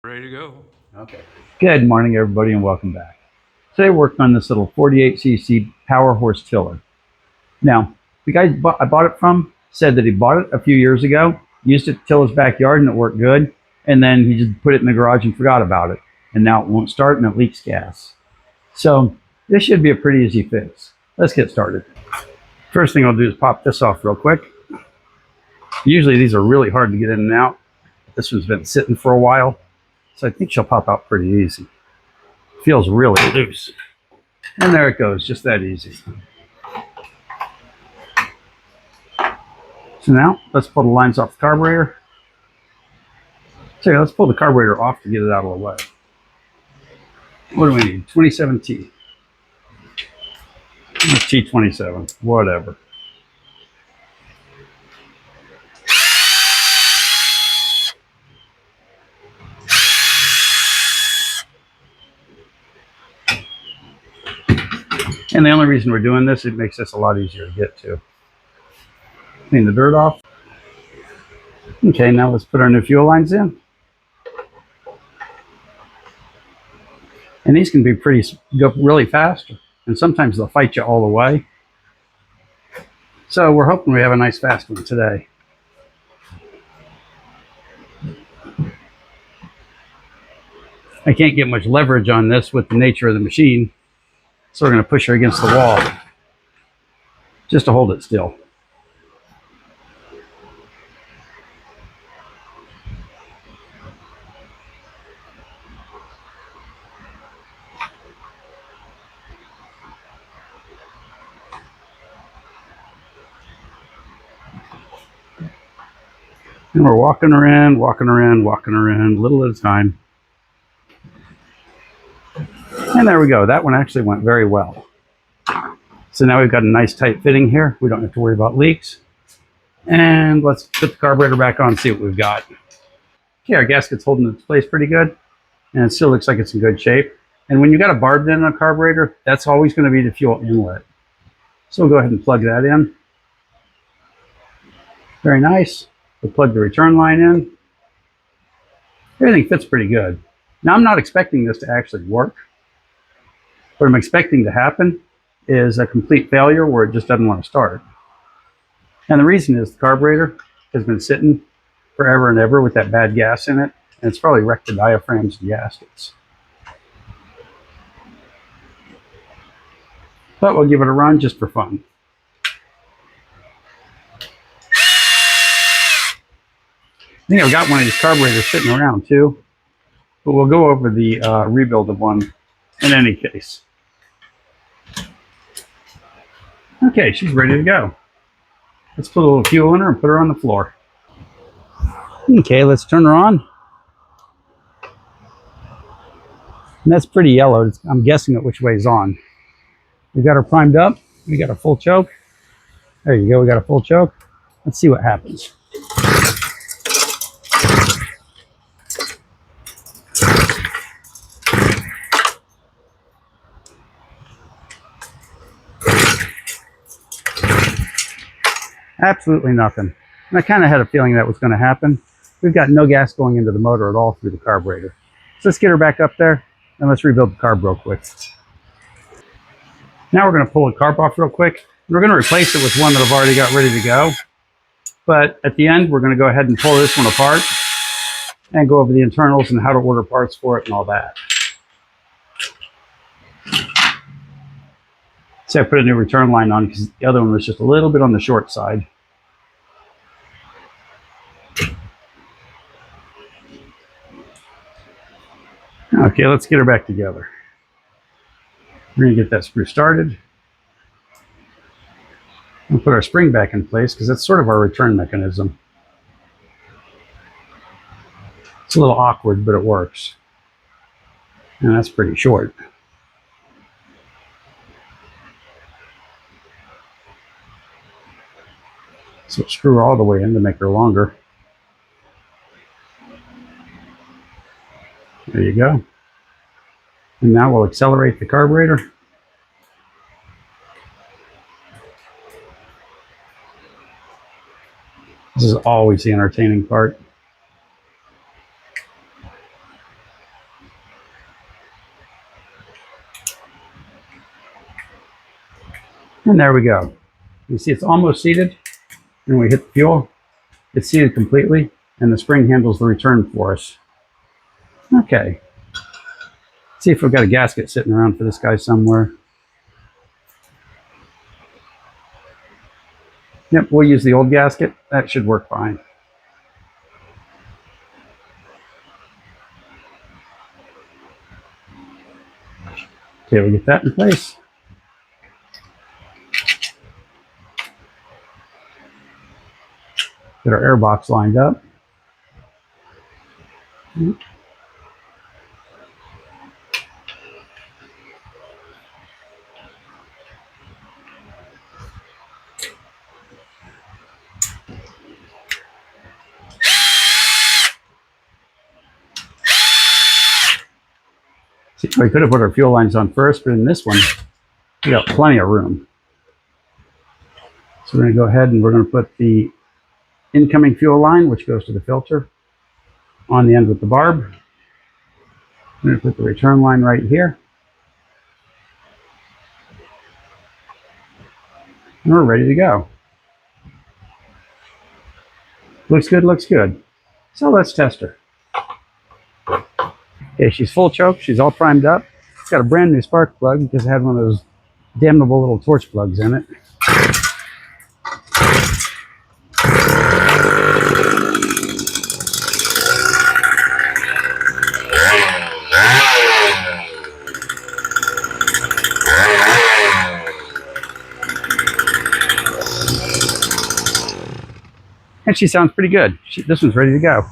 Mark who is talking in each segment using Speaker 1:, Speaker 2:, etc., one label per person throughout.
Speaker 1: Ready to go.
Speaker 2: Okay. Good morning, everybody, and welcome back. Today, we're working on this little 48cc power horse tiller. Now, the guy I bought it from said that he bought it a few years ago, used it to till his backyard, and it worked good. And then he just put it in the garage and forgot about it. And now it won't start and it leaks gas. So, this should be a pretty easy fix. Let's get started. First thing I'll do is pop this off real quick. Usually, these are really hard to get in and out. This one's been sitting for a while, so I think she'll pop out pretty easy. Feels really loose. And there it goes, just that easy. So now, let's pull the lines off the carburetor. So let's pull the carburetor off to get it out of the way. What do we need? 27T. T27, whatever. And the only reason we're doing this, it makes this a lot easier to get to. Clean the dirt off. Okay, now let's put our new fuel lines in. And these can be go really fast, and sometimes they'll fight you all the way. So we're hoping we have a nice fast one today. I can't get much leverage on this with the nature of the machine, so we're going to push her against the wall just to hold it still. And we're walking around, a little at a time. And there we go. That one actually went very well. So now we've got a nice tight fitting here. We don't have to worry about leaks. And let's put the carburetor back on and see what we've got. Okay, our gasket's holding its place pretty good. And it still looks like it's in good shape. And when you've got a barb in a carburetor, that's always going to be the fuel inlet. So we'll go ahead and plug that in. Very nice. We'll plug the return line in. Everything fits pretty good. Now, I'm not expecting this to actually work. What I'm expecting to happen is a complete failure where it just doesn't want to start. And the reason is the carburetor has been sitting forever and ever with that bad gas in it, and it's probably wrecked the diaphragms and gaskets. But we'll give it a run just for fun. I think I've got one of these carburetors sitting around too, but we'll go over the rebuild of one in any case. Okay, she's ready to go. Let's put a little fuel in her and put her on the floor. Okay, let's turn her on. And that's pretty yellow. I'm guessing at which way is on. We got her primed up. We got a full choke. There you go. We got a full choke. Let's see what happens. Absolutely nothing. And I kind of had a feeling that was going to happen. We've got no gas going into the motor at all through the carburetor. So let's get her back up there and let's rebuild the carb real quick. Now we're going to pull the carb off real quick. We're going to replace it with one that I've already got ready to go. But at the end, we're going to go ahead and pull this one apart and go over the internals and how to order parts for it and all that. So I put a new return line on because the other one was just a little bit on the short side. Okay, let's get her back together. We're going to get that screw started. We'll put our spring back in place because that's sort of our return mechanism. It's a little awkward, but it works. And that's pretty short. So screw her all the way in to make her longer. There you go. And now we'll accelerate the carburetor. This is always the entertaining part. And there we go. You see it's almost seated. And we hit the fuel, it's seated completely, and the spring handles the return for us. Okay. Let's see if we've got a gasket sitting around for this guy somewhere. Yep, we'll use the old gasket. That should work fine. Okay, we'll get that in place. Get our air box lined up. See, we could have put our fuel lines on first, but in this one, we got plenty of room. So we're going to go ahead and we're going to put the incoming fuel line, which goes to the filter, on the end with the barb. We're going to put the return line right here. And we're ready to go. Looks good, looks good. So let's test her. Okay, she's full choke. She's all primed up. It's got a brand new spark plug because it had one of those damnable little torch plugs in it. And she sounds pretty good. This one's ready to go.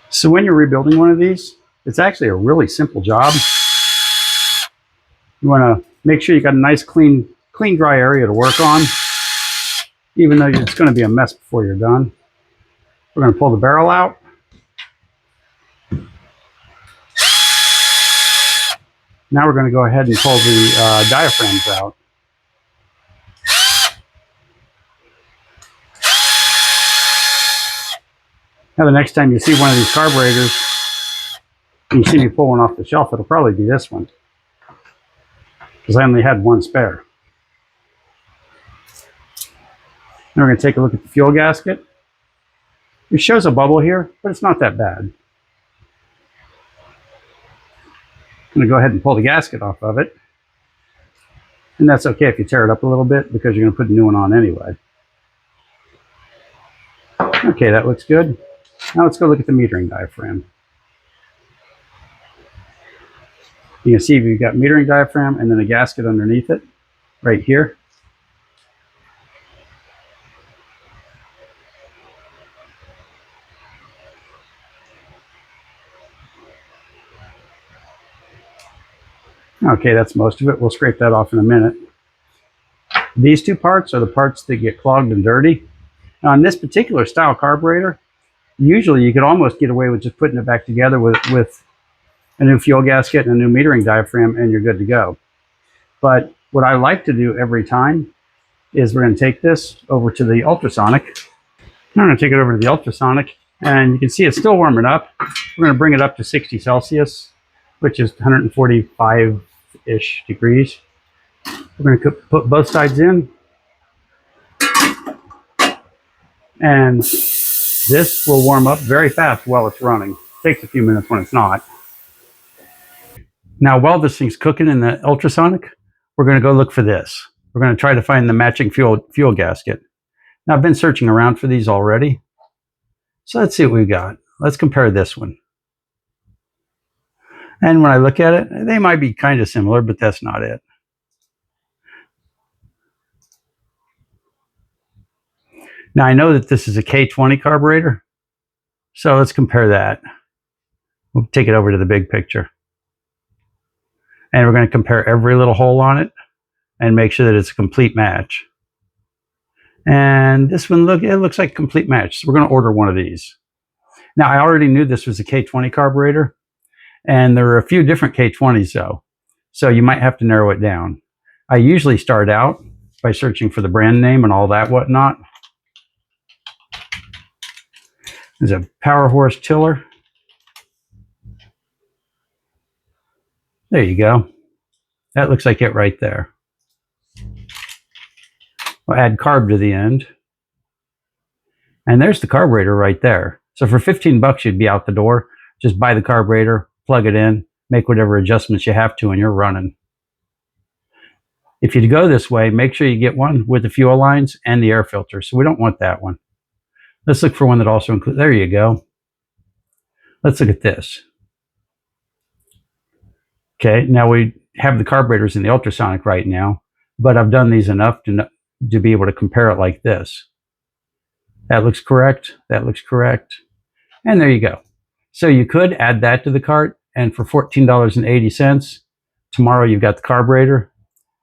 Speaker 2: So when you're rebuilding one of these, it's actually a really simple job. You want to make sure you got a nice clean dry area to work on, even though it's going to be a mess before you're done. We're going to pull the barrel out. Now we're going to go ahead and pull the diaphragms out. Now the next time you see one of these carburetors, and you see me pull one off the shelf, it'll probably be this one, because I only had one spare. Now we're going to take a look at the fuel gasket. It shows a bubble here, but it's not that bad. I'm going to go ahead and pull the gasket off of it. And that's okay if you tear it up a little bit, because you're going to put a new one on anyway. Okay, that looks good. Now let's go look at the metering diaphragm. You can see we've got metering diaphragm and then a gasket underneath it, right here. Okay, that's most of it. We'll scrape that off in a minute. These two parts are the parts that get clogged and dirty. Now, on this particular style carburetor, usually you could almost get away with just putting it back together with a new fuel gasket and a new metering diaphragm, and you're good to go. But what I like to do every time is we're going to take this over to the ultrasonic. I'm going to take it over to the ultrasonic, and you can see it's still warming up. We're going to bring it up to 60 Celsius, which is 145-ish degrees. We're going to put both sides in, and this will warm up very fast while it's running. It takes a few minutes when it's not. Now, while this thing's cooking in the ultrasonic, we're going to go look for this. We're going to try to find the matching fuel gasket. Now, I've been searching around for these already. So let's see what we've got. Let's compare this one. And when I look at it, they might be kind of similar, but that's not it. Now, I know that this is a K20 carburetor. So let's compare that. We'll take it over to the big picture. And we're going to compare every little hole on it and make sure that it's a complete match. And this one, it looks like a complete match. So we're going to order one of these. Now, I already knew this was a K20 carburetor, and there are a few different K20s though. So you might have to narrow it down. I usually start out by searching for the brand name and all that whatnot. There's a Power Horse Tiller. There you go. That looks like it right there. We'll add carb to the end. And there's the carburetor right there. So for 15 bucks, you'd be out the door. Just buy the carburetor, plug it in, make whatever adjustments you have to, and you're running. If you go this way, make sure you get one with the fuel lines and the air filter. So we don't want that one. Let's look for one that also includes, there you go. Let's look at this. Okay, now we have the carburetors in the ultrasonic right now, but I've done these enough to be able to compare it like this. That looks correct. That looks correct. And there you go. So you could add that to the cart, and for $14.80, tomorrow you've got the carburetor,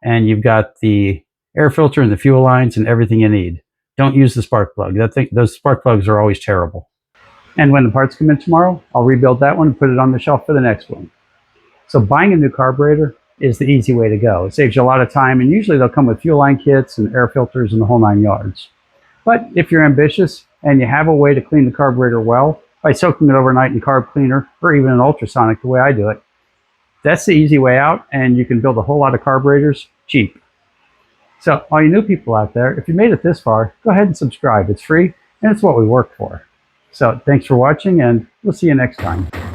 Speaker 2: and you've got the air filter and the fuel lines and everything you need. Don't use the spark plug. Those spark plugs are always terrible. And when the parts come in tomorrow, I'll rebuild that one and put it on the shelf for the next one. So buying a new carburetor is the easy way to go. It saves you a lot of time, and usually they'll come with fuel line kits and air filters and the whole 9 yards. But if you're ambitious and you have a way to clean the carburetor well, by soaking it overnight in carb cleaner or even an ultrasonic the way I do it, that's the easy way out, and you can build a whole lot of carburetors cheap. So all you new people out there, if you made it this far, go ahead and subscribe. It's free, and it's what we work for. So thanks for watching, and we'll see you next time.